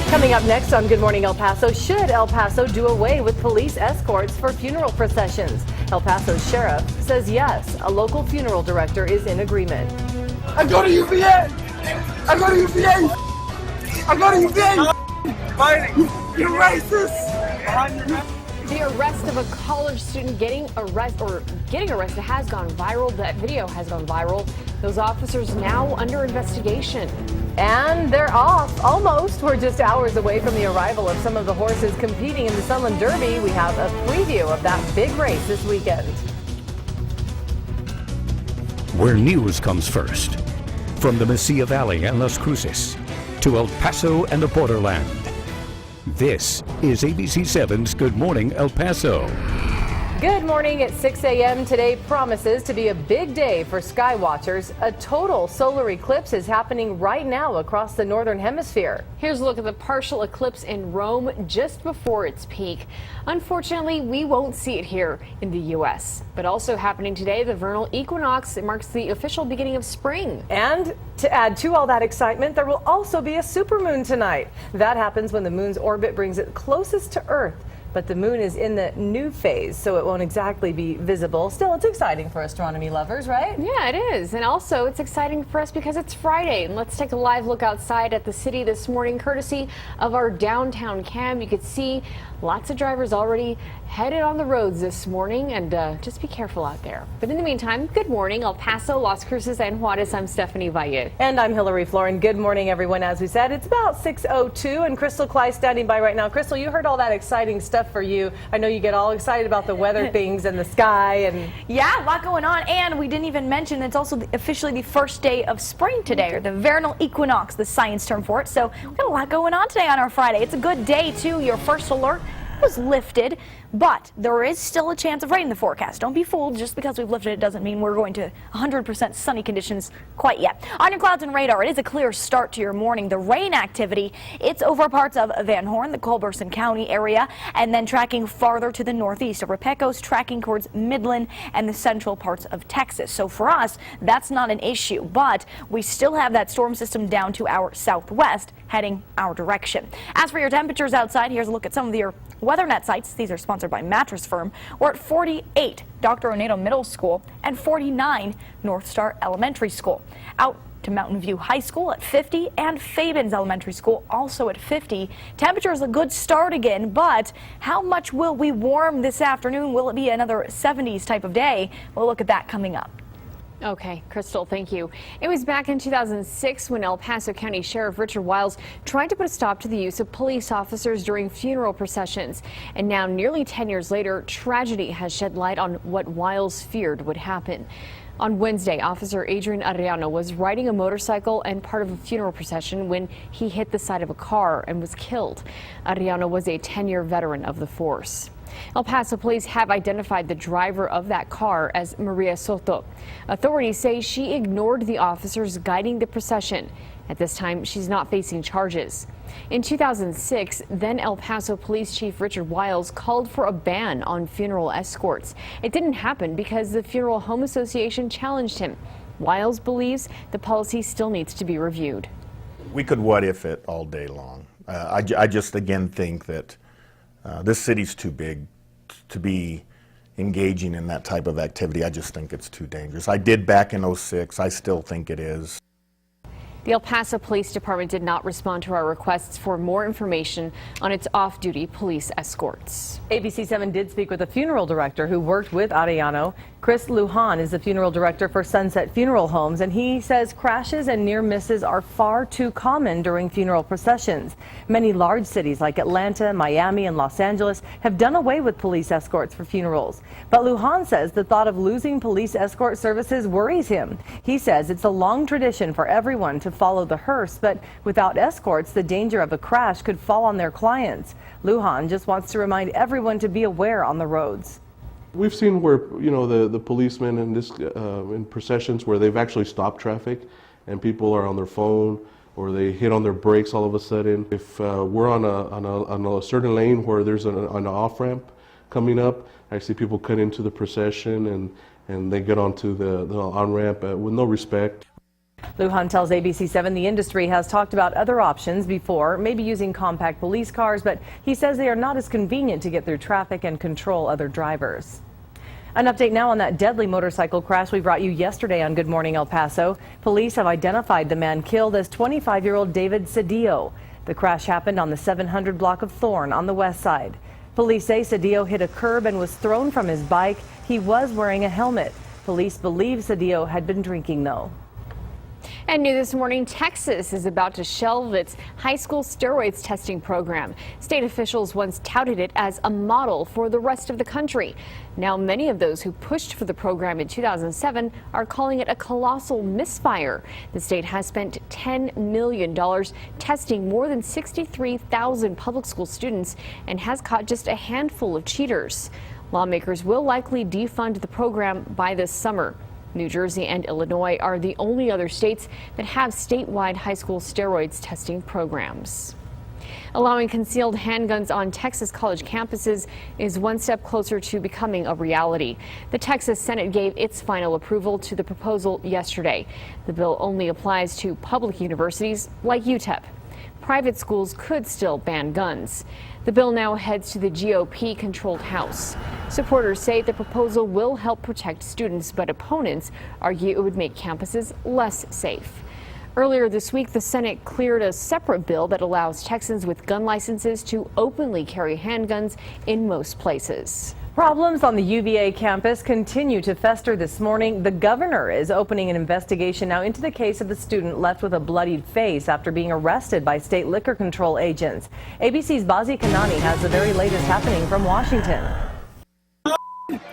Coming up next on Good Morning El Paso, should El Paso do away with police escorts for funeral processions? El Paso's sheriff says yes, a local funeral director is in agreement. I go to UVA! I go to UVA! I go to UVA! You're racist! The arrest of a college student getting arrested has gone viral. That video has gone viral. Those officers now under investigation. And they're off, almost. We're just hours away from the arrival of some of the horses competing in the Sunland Derby. We have a preview of that big race this weekend. Where news comes first. From the Mesilla Valley and Las Cruces to El Paso and the borderland. This is ABC7's Good Morning El Paso. Good morning at 6 a.m. Today promises to be a big day for sky watchers. A total solar eclipse is happening right now across the northern hemisphere. Here's a look at the partial eclipse in Rome just before its peak. Unfortunately, we won't see it here in the U.S. But also happening today, the vernal equinox. It marks the official beginning of spring. And to add to all that excitement, there will also be a supermoon tonight. That happens when the moon's orbit brings it closest to Earth. But the moon is in the new phase, so it won't exactly be visible. Still, it's exciting for astronomy lovers, right? Yeah, it is. And also, it's exciting for us because it's Friday. And let's take a live look outside at the city this morning, courtesy of our downtown cam. You could see lots of drivers already headed on the roads this morning, and just be careful out there. But in the meantime, good morning, El Paso, Las Cruces, and Juarez. I'm Stephanie Valle. And I'm Hillary Floren. Good morning, everyone. As we said, it's about 6:02, and Crystal Clay standing by right now. Crystal, you heard all that exciting stuff for you. I know you get all excited about the weather things and the sky. And yeah, a lot going on. And we didn't even mention it's also officially the first day of spring today, or the vernal equinox, the science term for it. So we've got a lot going on today on our Friday. It's a good day, too. Your first alert was lifted, but there is still a chance of rain in the forecast. Don't be fooled. Just because we've lifted it doesn't mean we're going to 100% sunny conditions quite yet. On your clouds and radar, it is a clear start to your morning. The rain activity, it's over parts of Van Horn, the Culberson County area, and then tracking farther to the northeast over Pecos, tracking towards Midland and the central parts of Texas. So for us, that's not an issue, but we still have that storm system down to our southwest heading our direction. As for your temperatures outside, here's a look at some of your WeatherNet sites. These are sponsored by Mattress Firm. We're at 48 Dr. Oneto Middle School and 49 North Star Elementary School. Out to Mountain View High School at 50 and Fabens Elementary School also at 50. Temperature is a good start again, but how much will we warm this afternoon? Will it be another 70s type of day? We'll look at that coming up. Okay, Crystal, thank you. It was back in 2006 when El Paso County Sheriff Richard Wiles tried to put a stop to the use of police officers during funeral processions. And now, nearly 10 years later, tragedy has shed light on what Wiles feared would happen. On Wednesday, Officer Adrian Arellano was riding a motorcycle and part of a funeral procession when he hit the side of a car and was killed. Arellano was a 10-year veteran of the force. El Paso police have identified the driver of that car as Maria Soto. Authorities say she ignored the officers guiding the procession. At this time, she's not facing charges. In 2006, then El Paso Police Chief Richard Wiles called for a ban on funeral escorts. It didn't happen because the Funeral Home Association challenged him. Wiles believes the policy still needs to be reviewed. We could what if it all day long. I just again think that this city's too big to be engaging in that type of activity. I just think it's too dangerous. I did back in '06. I still think it is. The El Paso Police Department did not respond to our requests for more information on its off-duty police escorts. ABC7 did speak with a funeral director who worked with Arellano. Chris Lujan is the funeral director for Sunset Funeral Homes, and he says crashes and near misses are far too common during funeral processions. Many large cities like Atlanta, Miami, and Los Angeles have done away with police escorts for funerals. But Lujan says the thought of losing police escort services worries him. He says it's a long tradition for everyone to follow the hearse, but without escorts, the danger of a crash could fall on their clients. Lujan just wants to remind everyone to be aware on the roads. We've seen where, you know, the policemen in in processions where they've actually stopped traffic and people are on their phone or they hit on their brakes all of a sudden. If we're on a certain lane where there's an off-ramp coming up, I see people cut into the procession and they get onto the on-ramp with no respect. Lujan tells ABC7 the industry has talked about other options before, maybe using compact police cars, but he says they are not as convenient to get through traffic and control other drivers. An update now on that deadly motorcycle crash we brought you yesterday on Good Morning El Paso. Police have identified the man killed as 25-year-old David Cedillo. The crash happened on the 700 block of Thorn on the west side. Police say Cedillo hit a curb and was thrown from his bike. He was wearing a helmet. Police believe Cedillo had been drinking, though. And new this morning, Texas is about to shelve its high school steroids testing program. State officials once touted it as a model for the rest of the country. Now, many of those who pushed for the program in 2007 are calling it a colossal misfire. The state has spent $10 million testing more than 63,000 public school students and has caught just a handful of cheaters. Lawmakers will likely defund the program by this summer. New Jersey and Illinois are the only other states that have statewide high school steroids testing programs. Allowing concealed handguns on Texas college campuses is one step closer to becoming a reality. The Texas Senate gave its final approval to the proposal yesterday. The bill only applies to public universities like UTEP. Private schools could still ban guns. The bill now heads to the GOP-controlled House. Supporters say the proposal will help protect students, but opponents argue it would make campuses less safe. Earlier this week, the Senate cleared a separate bill that allows Texans with gun licenses to openly carry handguns in most places. Problems on the UVA campus continue to fester this morning. The governor is opening an investigation now into the case of the student left with a bloodied face after being arrested by state liquor control agents. ABC's Valle has the very latest happening from Washington.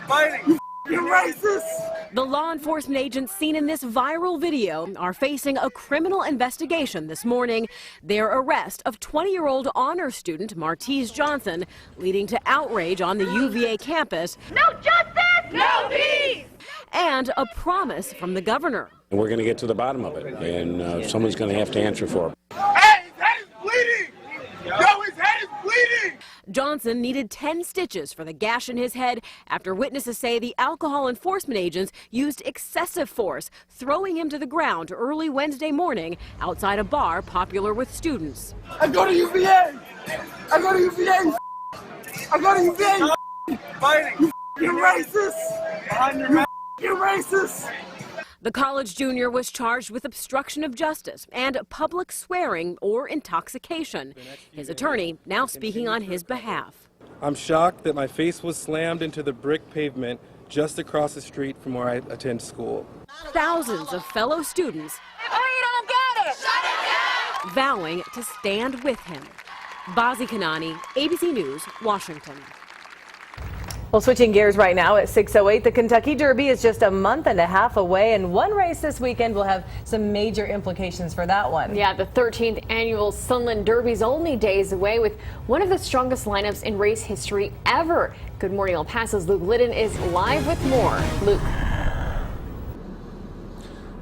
Fighting. You're racist. The law enforcement agents seen in this viral video are facing a criminal investigation this morning. Their arrest of 20-year-old honor student Martise Johnson, leading to outrage on the UVA campus. No justice, no peace. And a promise from the governor. We're going to get to the bottom of it, and someone's going to have to answer for it. Hey, his head is bleeding. Yo, his head is bleeding. Johnson needed 10 stitches for the gash in his head after witnesses say the alcohol enforcement agents used excessive force, throwing him to the ground early Wednesday morning outside a bar popular with students. I go to UVA. I go to UVA. I go to UVA. Fighting. You're racist. You're racist. The college junior was charged with obstruction of justice and public swearing or intoxication. His attorney now speaking on his behalf. I'm shocked that my face was slammed into the brick pavement just across the street from where I attend school. Thousands of fellow students vowing to stand with him. Valle, ABC News, Washington. Well, switching gears right now at 6:08, the Kentucky Derby is just a month and a half away, and one race this weekend will have some major implications for that one. Yeah, the 13th annual Sunland Derby is only days away with one of the strongest lineups in race history ever. Good Morning El Paso's Luke Liddon is live with more. Luke.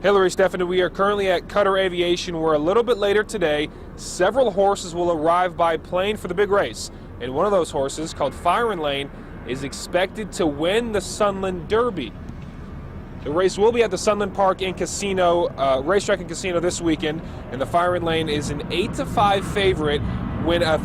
Hillary, Stephanie, we are currently at Cutter Aviation, where a little bit later today, several horses will arrive by plane for the big race. And one of those horses, called Firing Lane, is expected to win the Sunland Derby. The race will be at the Sunland Park and Casino, Racetrack and Casino this weekend, and the Firing Lane is an 8-5 favorite when a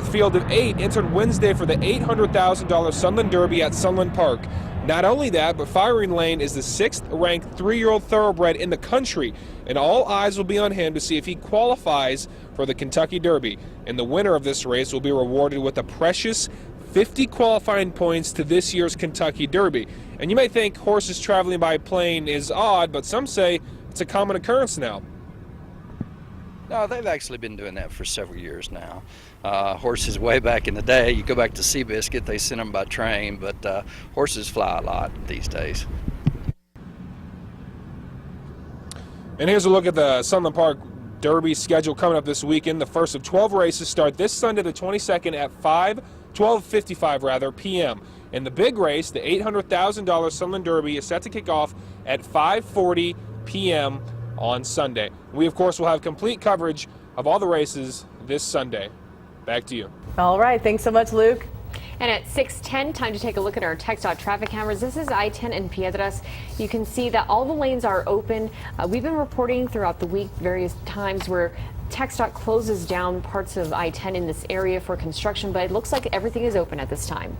field of 8 entered Wednesday for the $800,000 Sunland Derby at Sunland Park. Not only that, but Firing Lane is the 6th-ranked 3-year-old thoroughbred in the country, and all eyes will be on him to see if he qualifies for the Kentucky Derby. And the winner of this race will be rewarded with a precious 50 qualifying points to this year's Kentucky Derby. And you may think horses traveling by plane is odd, but some say it's a common occurrence now. No, they've actually been doing that for several years now. Horses way back in the day, you go back to Seabiscuit, they sent them by train, but horses fly a lot these days. And here's a look at the Sunland Park Derby schedule coming up this weekend. The first of 12 races start this Sunday the 22nd at 12:55 p.m. And the big race, the $800,000 Sunland Derby, is set to kick off at 5:40 p.m. on Sunday. We, of course, will have complete coverage of all the races this Sunday. Back to you. All right. Thanks so much, Luke. And at 6:10, time to take a look at our TxDOT traffic cameras. This is I-10 and Piedras. You can see that all the lanes are open. We've been reporting throughout the week various times where TxDOT closes down parts of I-10 in this area for construction, but it looks like everything is open at this time.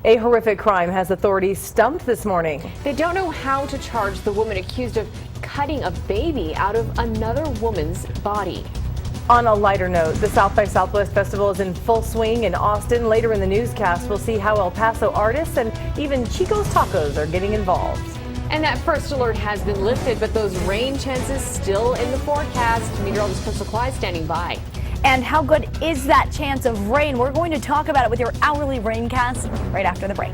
A horrific crime has authorities stumped this morning. They don't know how to charge the woman accused of cutting a baby out of another woman's body. On a lighter note, the South by Southwest Festival is in full swing in Austin. Later in the newscast, we'll see how El Paso artists and even Chico's Tacos are getting involved. And that first alert has been lifted, but those rain chances still in the forecast. Meteorologist Crystal Clyde standing by. And how good is that chance of rain? We're going to talk about it with your hourly raincast right after the break.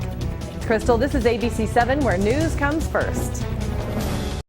Crystal, this is ABC 7 where news comes first.